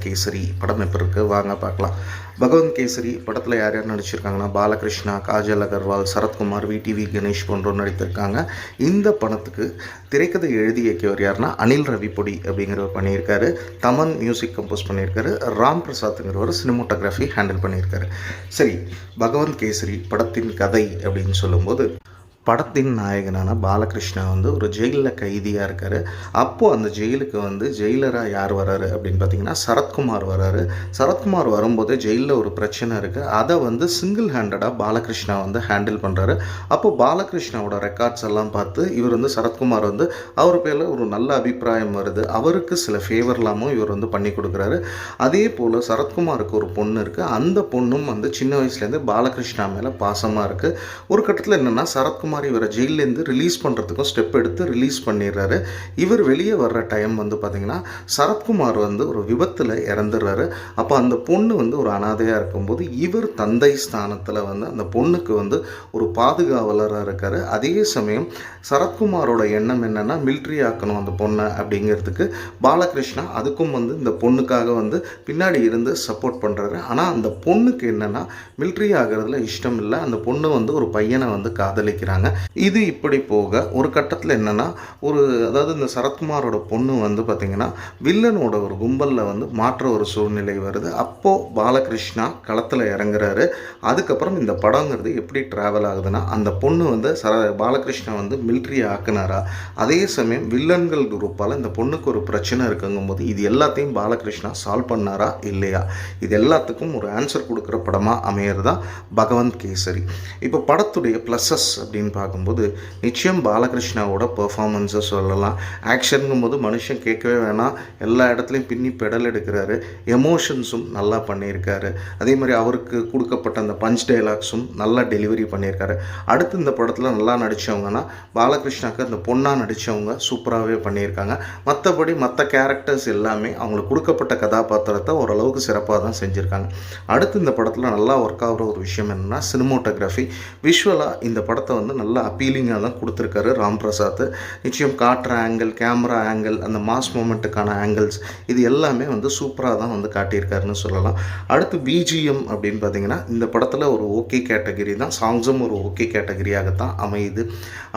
கேசரி படம் எப்போ இருக்குது வாங்க பார்க்கலாம். பகவந்த் கேசரி படத்தில் யார் யார் நடிச்சிருக்காங்கன்னா பாலகிருஷ்ணா, காஜல் அகர்வால், சரத்குமார், விடிவி கணேஷ் போன்றோர் நடித்திருக்காங்க. இந்த படத்துக்கு திரைக்கதை எழுதி இயக்கியவர் யாருன்னா அனில் ரவிப்பொடி அப்படிங்கிறவர் பண்ணியிருக்காரு. தமன் மியூசிக் கம்போஸ் பண்ணியிருக்காரு. ராம் பிரசாத்துங்கிறவர் சினிமோட்டோகிராஃபி ஹேண்டில் பண்ணியிருக்காரு. சரி, பகவந்த் கேசரி படத்தின் கதை அப்படின்னு சொல்லும்போது, படத்தின் நாயகனான பாலகிருஷ்ணா ஒரு ஜெயிலில் கைதியாக இருக்கார். அப்போது அந்த ஜெயிலுக்கு ஜெயிலராக யார் வராரு அப்படின்னு பார்த்தீங்கன்னா சரத்குமார் வராரு. சரத்குமார் வரும்போது ஜெயிலில் ஒரு பிரச்சனை இருக்குது. அதை சிங்கிள் ஹேண்டடாக பாலகிருஷ்ணா ஹேண்டில் பண்ணுறாரு. அப்போது பாலகிருஷ்ணாவோட ரெக்கார்ட்ஸ் எல்லாம் பார்த்து இவர் சரத்குமார் அவர் பேரில் ஒரு நல்ல அபிப்பிராயம் வருது. அவருக்கு சில ஃபேவர்லாமும் இவர் பண்ணி கொடுக்குறாரு. அதே போல் சரத்குமாருக்கு ஒரு பொண்ணு இருக்குது. அந்த பொண்ணும் சின்ன வயசுலேருந்து பாலகிருஷ்ணா மேலே பாசமாக இருக்குது. ஒரு கட்டத்தில் என்னென்னா சரத்குமார் இவரை ஜெயிலேருந்து ரிலீஸ் பண்ணுறதுக்கும் ஸ்டெப் எடுத்து ரிலீஸ் பண்ணிடுறாரு. இவர் வெளியே வர்ற டைம் பார்த்திங்கன்னா சரத்குமார் ஒரு விபத்தில் இறந்துடுறாரு. அப்போ அந்த பொண்ணு ஒரு அனாதையாக இருக்கும்போது இவர் தந்தை ஸ்தானத்தில் அந்த பொண்ணுக்கு ஒரு பாதுகாவலராக இருக்கார். அதே சமயம் சரத்குமாரோட எண்ணம் என்னென்னா மிலிட்ரி ஆக்கணும் அந்த பொண்ணை அப்படிங்கிறதுக்கு பாலகிருஷ்ணா அதுக்கும் இந்த பொண்ணுக்காக பின்னாடி இருந்து சப்போர்ட் பண்ணுறாரு. ஆனால் அந்த பொண்ணுக்கு என்னென்னா மிலிட்ரி ஆகிறதுல இஷ்டம் இல்லை. அந்த பொண்ணு ஒரு பையனை காதலிக்கிறாங்க. இது இப்படி போக ஒரு கட்டத்தில் என்னென்னா அதாவது இந்த சரத்குமாரோட பொண்ணு பார்த்திங்கன்னா வில்லனோட ஒரு கும்பலில் மாற்ற ஒரு சூழ்நிலை வருது. அப்போது பாலகிருஷ்ணா களத்தில் இறங்குறாரு. அதுக்கப்புறம் இந்த படங்கிறது எப்படி ட்ராவல் ஆகுதுன்னா, அந்த பொண்ணு பாலகிருஷ்ணா மிலிட்ரி ஆக்குனாரா, அதே சமயம் வில்லன்கள் குரூப்பால் இந்த பொண்ணுக்கு ஒரு பிரச்சனை இருக்குங்கும்போது இது எல்லாத்தையும் பாலகிருஷ்ணா சால்வ் பண்ணாரா இல்லையா, இது எல்லாத்துக்கும் ஒரு ஆன்சர் கொடுக்குற படமாக அமையிறது தான் பகவந்த் கேசரி. இப்போ படத்துடைய ப்ளஸஸ் அப்படின்னு பார்க்கும்போது நிச்சயம் பாலகிருஷ்ணாவோட பெர்ஃபார்மன்ஸை சொல்லலாம். ஆக்ஷனுங்கும்போது மனுஷன் கேட்கவே வேணாம், எல்லா இடத்துலையும் பின்னி பெடல் எடுக்கிறாரு. எமோஷன்ஸும் நல்லா பண்ணியிருக்காரு. அதே மாதிரி அவருக்கு கொடுக்கப்பட்ட அந்த பஞ்ச் டைலாக்ஸும் நல்லா டெலிவரி பண்ணியிருக்காரு. அடுத்து இந்த படத்தில் நல்லா நடித்தவங்கன்னா பாலகிருஷ்ணாவுக்கு அந்த பொண்ணாக நடித்தவங்க சூப்பராகவே பண்ணியிருக்காங்க. மற்றபடி மற்ற கேரக்டர்ஸ் எல்லாமே அவங்களுக்கு கொடுக்கப்பட்ட கதாபாத்திரத்தை ஓரளவுக்கு சிறப்பாக தான் செஞ்சுருக்காங்க. அடுத்து இந்த படத்தில் நல்லா ஒர்க் ஆகிற ஒரு விஷயம் என்னென்னா சினிமோட்டோகிராஃபி. விஷுவலாக இந்த படத்தை நல்லா அப்பீலிங்காக தான் கொடுத்துருக்காரு ராம் பிரசாத். நிச்சயம் காட்டுற ஆங்கிள், கேமரா ஆங்கிள், அந்த மாஸ் மூமெண்ட்டுக்கான ஆங்கிள்ஸ் இது எல்லாமே சூப்பராக தான் காட்டியிருக்காருன்னு சொல்லலாம். அடுத்து பிஜிஎம் அப்படின்னு பார்த்தீங்கன்னா இந்த படத்தில் ஒரு ஓகே கேட்டகரி தான், சாங்ஸும் ஒரு ஓகே கேட்டகரியாகத்தான் அமையுது.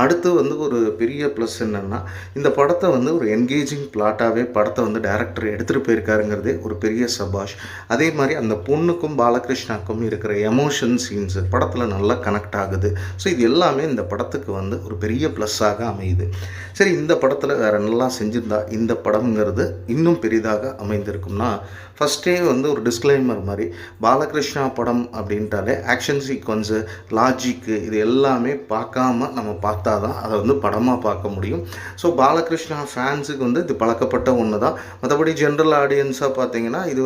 அடுத்து ஒரு பெரிய ப்ளஸ் என்னென்னா இந்த படத்தை ஒரு என்கேஜிங் பிளாட்டாகவே படத்தை டைரக்டர் எடுத்துகிட்டு போயிருக்காருங்கிறதே ஒரு பெரிய சபாஷ். அதே மாதிரி அந்த பொண்ணுக்கும் பாலகிருஷ்ணாக்கும் இருக்கிற எமோஷன் சீன்ஸு படத்தில் நல்லா கனெக்ட் ஆகுது. ஸோ இது எல்லாமே இந்த படத்துக்கு ஒரு பெரிய ப்ளஸ்ஸாக அமையுது. சரி, இந்த படத்தில் வேறு நல்லா செஞ்சுருந்தா இந்த படம்ங்கிறது இன்னும் பெரிதாக அமைந்திருக்கும்னா, ஃபஸ்ட்டே ஒரு டிஸ்க்ளைமர் மாதிரி பாலகிருஷ்ணா படம் அப்படின்ட்டாலே ஆக்ஷன் சீக்வன்ஸு, லாஜிக்கு இது எல்லாமே பார்க்காம நம்ம பார்த்தா தான் அதை படமாக பார்க்க முடியும். ஸோ பாலகிருஷ்ணா ஃபேன்ஸுக்கு இது பழக்கப்பட்ட ஒன்று தான். மற்றபடி ஜென்ரல் ஆடியன்ஸாக பார்த்தீங்கன்னா இது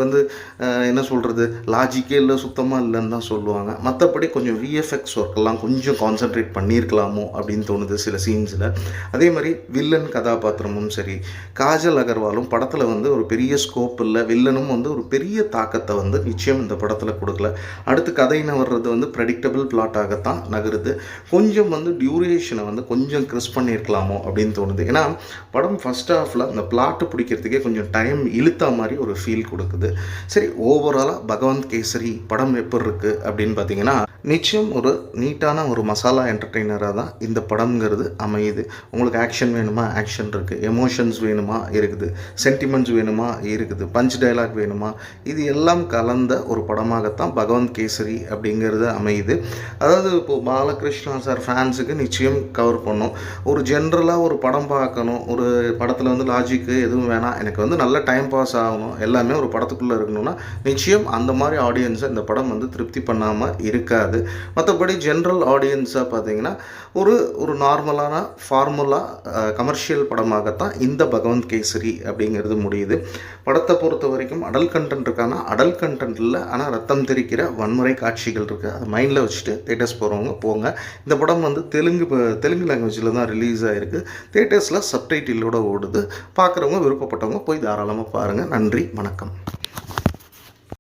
என்ன சொல்கிறது, லாஜிக்கே இல்லை, சுத்தமாக இல்லைன்னு தான் சொல்லுவாங்க. மற்றபடி கொஞ்சம் விஎஃப்எக்ஸ் ஒர்க்கெல்லாம் கொஞ்சம் கான்சன்ட்ரேட் பண்ணியிருக்கலாமோ அப்படின்னு தோணுது சில சீன்ஸில். அதே மாதிரி வில்லன் கதாபாத்திரமும் சரி, காஜல் அகர்வாலும் படத்தில் ஒரு பெரிய ஸ்கோப் இல்லை. வில்லனும் ஒரு பெரிய தாக்கத்தை நிச்சயம் இந்த படத்தில் கொடுக்கல. அடுத்து கதைன்னு வர்றது ப்ரெடிக்டபிள் பிளாட்டாகத்தான் நகருது. கொஞ்சம் டியூரேஷனை கொஞ்சம் கிறிஸ் பண்ணியிருக்கலாமோ அப்படின்னு தோணுது. ஏன்னா படம் ஃபஸ்ட் ஹாஃபில் அந்த பிளாட்டு பிடிக்கிறதுக்கே கொஞ்சம் டைம் இழுத்தா மாதிரி ஒரு ஃபீல் கொடுக்குது. சரி, ஓவராலாக பகவந்த் கேசரி படம் எப்படி இருக்குது அப்படின்னு பார்த்தீங்கன்னா நிச்சயம் ஒரு நீட்டான ஒரு மசாலா என்டர்டெய்னராக தான் இந்த படம்ங்கிறது அமையுது. உங்களுக்கு ஆக்ஷன் வேணுமா ஆக்ஷன் இருக்குது, எமோஷன்ஸ் வேணுமா இருக்குது, சென்டிமெண்ட்ஸ் வேணுமா இருக்குது, பஞ்ச் டைலாக் வேணுமா, இது எல்லாம் கலந்த ஒரு படமாகத்தான் பகவந்த் கேசரி அப்படிங்கிறது அமையுது. அதாவது இப்போது பாலகிருஷ்ணா சார் ஃபேன்ஸுக்கு நிச்சயம் கவர் பண்ணும். ஒரு ஜென்ரலாக ஒரு படம் பார்க்கணும், ஒரு படத்தில் லாஜிக்கு எதுவும் வேணாம், எனக்கு நல்ல டைம் பாஸ் ஆகணும், எல்லாமே ஒரு படத்துக்குள்ளே இருக்கணும்னா நிச்சயம் அந்த மாதிரி ஆடியன்ஸை இந்த படம் திருப்தி பண்ணாமல் இருக்காது. மற்றபடி ஜென்ரல் ஆடியன்ஸாக பார்த்தீங்கன்னா ஒரு நார்மலான ஃபார்முலா கமர்ஷியல் படமாகத்தான் இந்த பகவந்த் கேசரி அப்படிங்கிறது முடியுது. படத்தை பொறுத்த வரைக்கும் அடல்ட் கண்டென்ட் இருக்கானா, அடல்ட் கண்டென்ட் இல்லை, ஆனால் ரத்தம் தெரிக்கிற வன்முறை காட்சிகள் இருக்குது. அதை மைண்டில் வச்சுட்டு தேட்டர்ஸ் போகிறவங்க போங்க. இந்த படம் தெலுங்கு லாங்குவேஜில் தான் ரிலீஸ் ஆகிருக்கு. தேட்டர்ஸில் சப்டைட்டிலோடு ஓடுது. பார்க்குறவங்க விருப்பப்பட்டவங்க போய் தாராளமாக பாருங்கள். நன்றி, வணக்கம்.